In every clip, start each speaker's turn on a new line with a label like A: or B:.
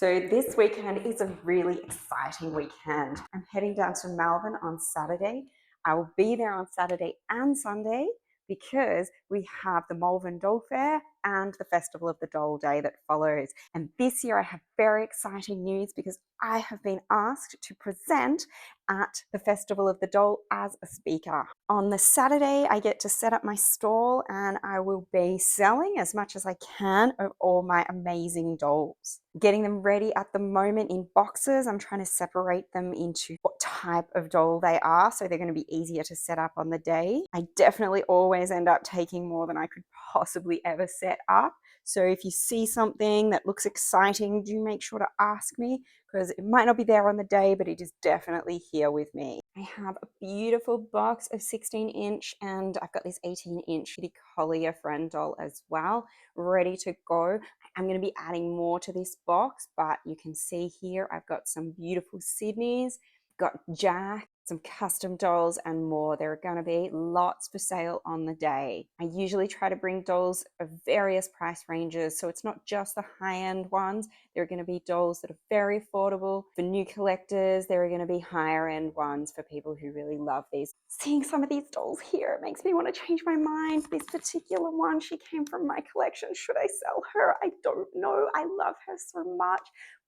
A: So this weekend is a really exciting weekend. I'm heading down to Melbourne on Saturday. I will be there on Saturday and Sunday because we have the Malvern Doll Fair and the Festival of the Doll Day that follows. And this year I have very exciting news because I have been asked to present at the Festival of the Doll as a speaker. On the Saturday, I get to set up my stall and I will be selling as much as I can of all my amazing dolls. Getting them ready at the moment in boxes. I'm trying to separate them into what type of doll they are, so they're going to be easier to set up on the day. I definitely always end up taking more than I could possibly ever set up. So if you see something that looks exciting, do make sure to ask me, because it might not be there on the day, but it is definitely here with me. I have a beautiful box of 16-inch and I've got this 18-inch Kitty Collier friend doll as well, ready to go. I'm going to be adding more to this box, but you can see here I've got some beautiful Sydneys, got Jack, some custom dolls and more. There are going to be lots for sale on the day. I usually try to bring dolls of various price ranges, so it's not just the high-end ones. There are going to be dolls that are very affordable. For new collectors, there are going to be higher-end ones for people who really love these. Seeing some of these dolls here, it makes me want to change my mind. This particular one, she came from my collection. Should I sell her? I don't know. I love her so much,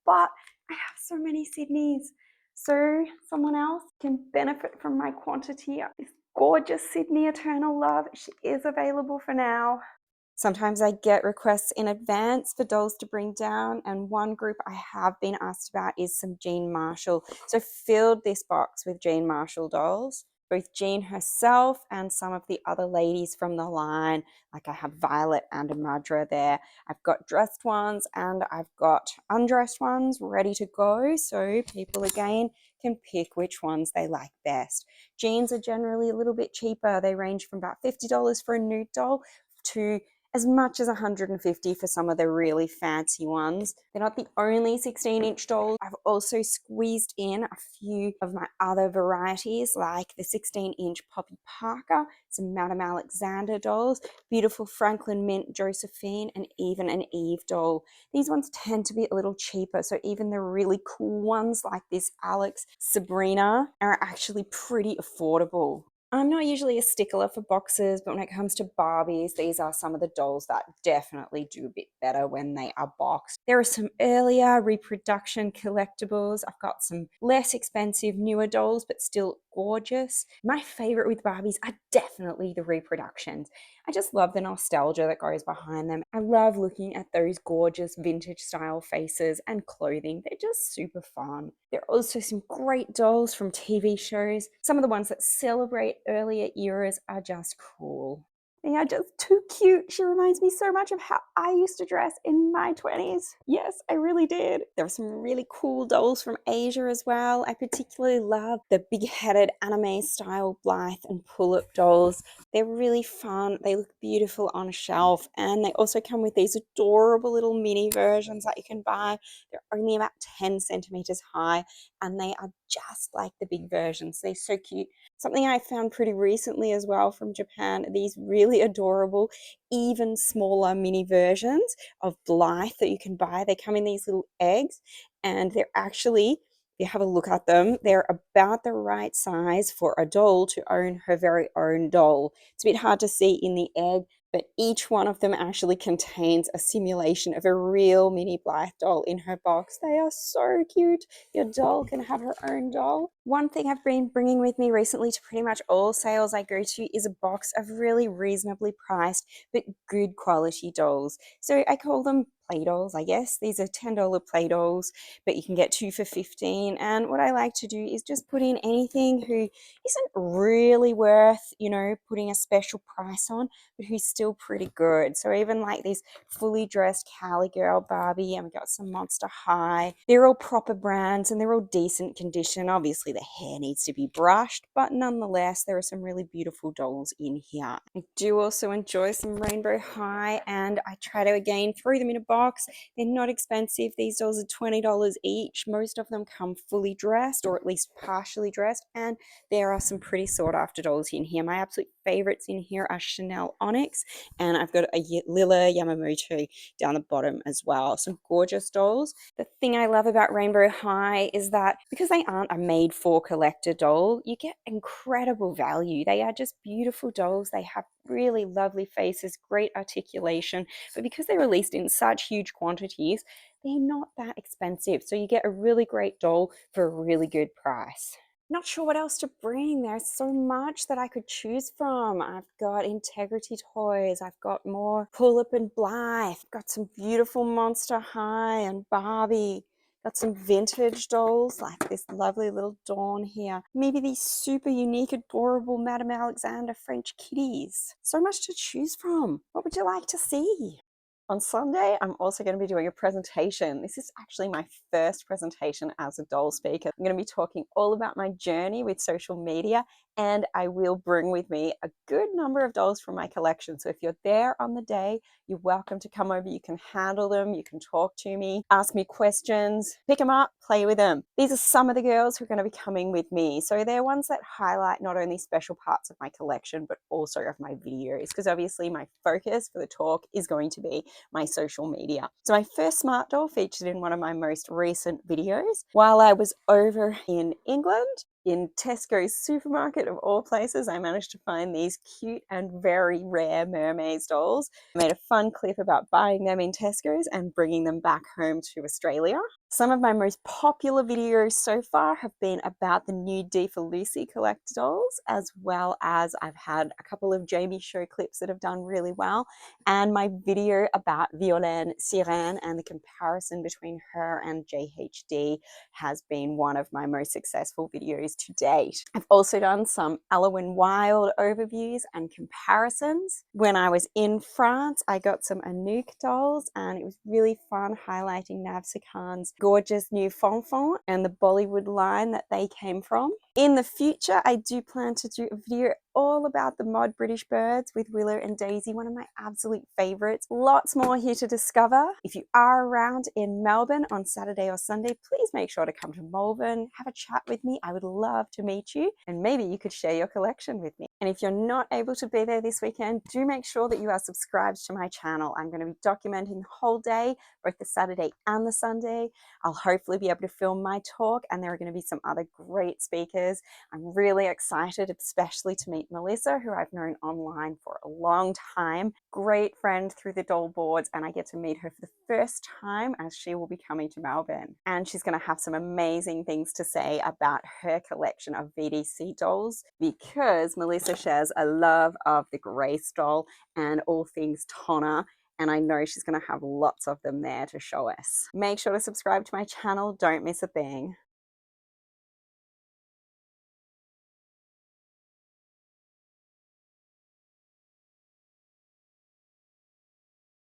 A: but I have so many Sydneys. So someone else can benefit from my quantity. This gorgeous Sydney Eternal Love, she is available for now. Sometimes I get requests in advance for dolls to bring down, and one group I have been asked about is some Jean Marshall. So I filled this box with Jean Marshall dolls, both Jean herself and some of the other ladies from the line. Like I have Violet and Madra there. I've got dressed ones and I've got undressed ones ready to go, so people again can pick which ones they like best. Jeans are generally a little bit cheaper. They range from about $50 for a nude doll to as much as $150 for some of the really fancy ones. They're not the only 16-inch dolls. I've also squeezed in a few of my other varieties, like the 16-inch Poppy Parker, some Madame Alexander dolls, beautiful Franklin Mint Josephine, and even an Eve doll. These ones tend to be a little cheaper, so even the really cool ones like this Alex Sabrina are actually pretty affordable. I'm not usually a stickler for boxes, but when it comes to Barbies, these are some of the dolls that definitely do a bit better when they are boxed. There are some earlier reproduction collectibles. I've got some less expensive newer dolls, but still gorgeous. My favorite with Barbies are definitely the reproductions. I just love the nostalgia that goes behind them. I love looking at those gorgeous vintage style faces and clothing. They're just super fun. There are also some great dolls from TV shows. Some of the ones that celebrate earlier eras are just cool. They are just too cute. She reminds me so much of how I used to dress in my 20s. Yes, I really did. There are some really cool dolls from Asia as well. I particularly love the big-headed anime-style Blythe and Pullip dolls. They're really fun. They look beautiful on a shelf, and they also come with these adorable little mini versions that you can buy. They're only about 10 centimeters high, and they are just like the big versions. They're so cute. Something I found pretty recently as well from Japan, these really adorable, even smaller mini versions of Blythe that you can buy. They come in these little eggs, and they're actually, if you have a look at them, they're about the right size for a doll to own her very own doll. It's a bit hard to see in the egg, but each one of them actually contains a simulation of a real mini Blythe doll in her box. They are so cute. Your doll can have her own doll. One thing I've been bringing with me recently to pretty much all sales I go to is a box of really reasonably priced but good quality dolls. So I call them play dolls, I guess. These are $10 play dolls, but you can get 2 for $15. And what I like to do is just put in anything who isn't really worth, putting a special price on, but who's still pretty good. So even like this fully dressed Cali Girl Barbie, and we've got some Monster High. They're all proper brands and they're all decent condition. Obviously the hair needs to be brushed, but nonetheless there are some really beautiful dolls in here. I do also enjoy some Rainbow High, and I try to again throw them in a box box. They're not expensive. These dolls are $20 each. Most of them come fully dressed or at least partially dressed, and there are some pretty sought after dolls in here. My absolute favorites in here are Chanel Onyx, and I've got a Lila Yamamoto down the bottom as well. Some gorgeous dolls. The thing I love about Rainbow High is that because they aren't a made for collector doll, you get incredible value. They are just beautiful dolls. They have really lovely faces, great articulation, but because they're released in such huge quantities, they're not that expensive. So you get a really great doll for a really good price. Not sure what else to bring. There's so much that I could choose from. I've got Integrity Toys. I've got more Pullip and Blythe. I've got some beautiful Monster High and Barbie. Got some vintage dolls like this lovely little Dawn here. Maybe these super unique, adorable Madame Alexander French kitties. So much to choose from. What would you like to see? On Sunday, I'm also going to be doing a presentation. This is actually my first presentation as a doll speaker. I'm going to be talking all about my journey with social media, and I will bring with me a good number of dolls from my collection. So if you're there on the day, you're welcome to come over. You can handle them, you can talk to me, ask me questions, pick them up, play with them. These are some of the girls who are going to be coming with me. So they're ones that highlight not only special parts of my collection, but also of my videos, because obviously my focus for the talk is going to be my social media. So my first smart doll featured in one of my most recent videos while I was over in England. In Tesco's supermarket of all places, I managed to find these cute and very rare mermaids dolls. I made a fun clip about buying them in Tesco's and bringing them back home to Australia. Some of my most popular videos so far have been about the new D for Lucy collector dolls, as well as I've had a couple of Jamie show clips that have done really well, and my video about Violaine Sirène and the comparison between her and JHD has been one of my most successful videos to date. I've also done some Alwyn Wild overviews and comparisons. When I was in France, I got some Anouk dolls, and it was really fun highlighting Navsa Khan's gorgeous new Fonfon and the Bollywood line that they came from. In the future, I do plan to do a video all about the mod British birds with Willow and Daisy, one of my absolute favorites. Lots more here to discover. If you are around in Melbourne on Saturday or Sunday, please make sure to come to Malvern, have a chat with me. I would love to meet you, and maybe you could share your collection with me. And if you're not able to be there this weekend, do make sure that you are subscribed to my channel. I'm going to be documenting the whole day, both the Saturday and the Sunday. I'll hopefully be able to film my talk, and there are going to be some other great speakers. I'm really excited, especially to meet Melissa, who I've known online for a long time. Great friend through the doll boards, and I get to meet her for the first time as she will be coming to Melbourne. And she's going to have some amazing things to say about her collection of VDC dolls, because Melissa shares a love of the Grace doll and all things Tonna, and I know she's going to have lots of them there to show us. Make sure to subscribe to my channel. Don't miss a thing.